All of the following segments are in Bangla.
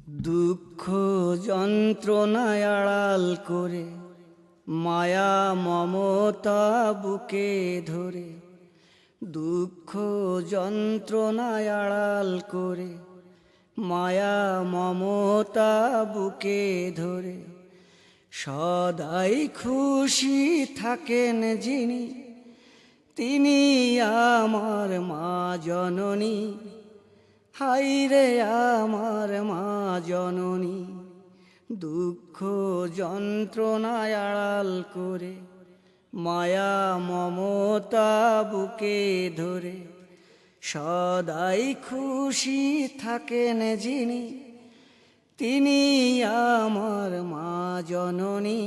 দুঃখ যন্ত্রণায় আড়াল করে মায়া মমতা বুকে ধরে, দুঃখ যন্ত্রণায় আড়াল করে মায়া মমতা বুকে ধরে, সদাই খুশি থাকেন যিনি, তিনি আমার মা জননী। হায়রে আমার মা জননী, দুঃখ যন্ত্রণায় আড়াল করে মায়া মমতা বুকে ধরে, সদাই খুশি থাকেন যিনি, তিনি আমার মা জননী।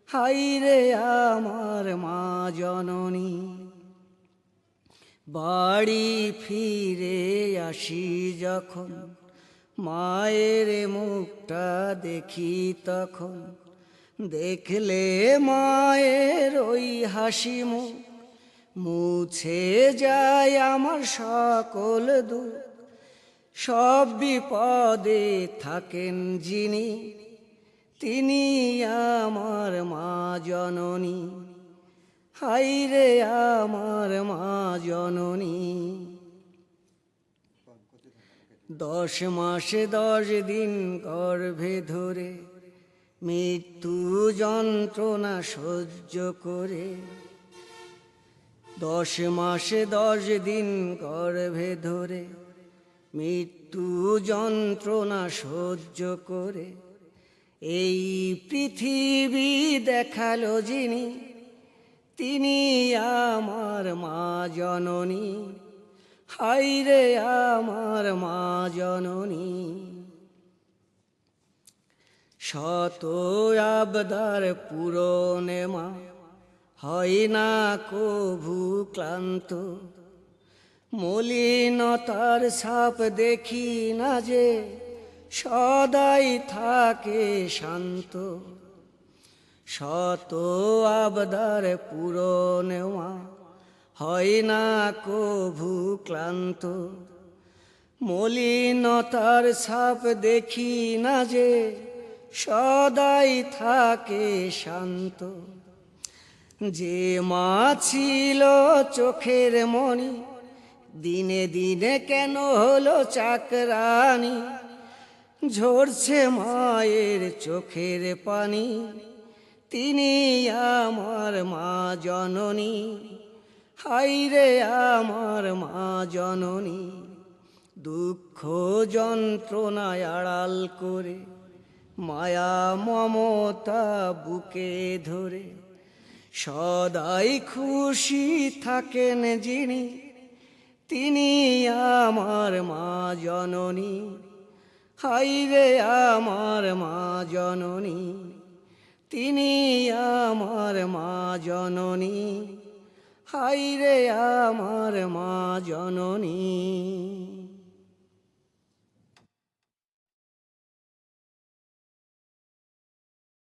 হায়রে আমার মা জননী। বাড়ি ফিরে আসি যখন মায়ের মুখটা দেখি তখন, দেখলে মায়ের ওই হাসি মুখ মুছে যায় আমার সকল দুঃখ। সব বিপদে থাকেন যিনি, তিনি আমার মা জননী। হায়রে আমার মা জননী। 10 মাস 10 দিন গর্ভে ধরে মৃত্যু যন্ত্রণা সহ্য করে, 10 মাস 10 দিন গর্ভে ধরে মৃত্যু যন্ত্রণা সহ্য করে, এই পৃথিবী দেখালো যিনি, তিনি আমার মা জননী। হায়রে আমার মা জননী। শত আবদার পূরণে মা হয় না কভু ক্লান্ত, মলিনতার ছাপ দেখি না যে সদাই থাকে শান্ত। শত আবদার পূরণে মা হয় না কভু ক্লান্ত, মলিনতার ছাপ দেখি না যে সদাই থাকে শান্ত। যে মা ছিল চোখের মণি, দিনে দিনে কেন হলো চাকরানি, ঝরছে মায়ের চোখের পানি, তিনি আমার মা জননী। হায়রে আমার মা জননী। দুঃখ যন্ত্রণায় আড়াল করে মায়া মমতা বুকে ধরে, সদাই খুশি থাকেন যিনি, তিনি আমার মা জননী। হায়রে আমার মা জননী, তিনি আমার মা জননী। হায়রে আমার মা জননী।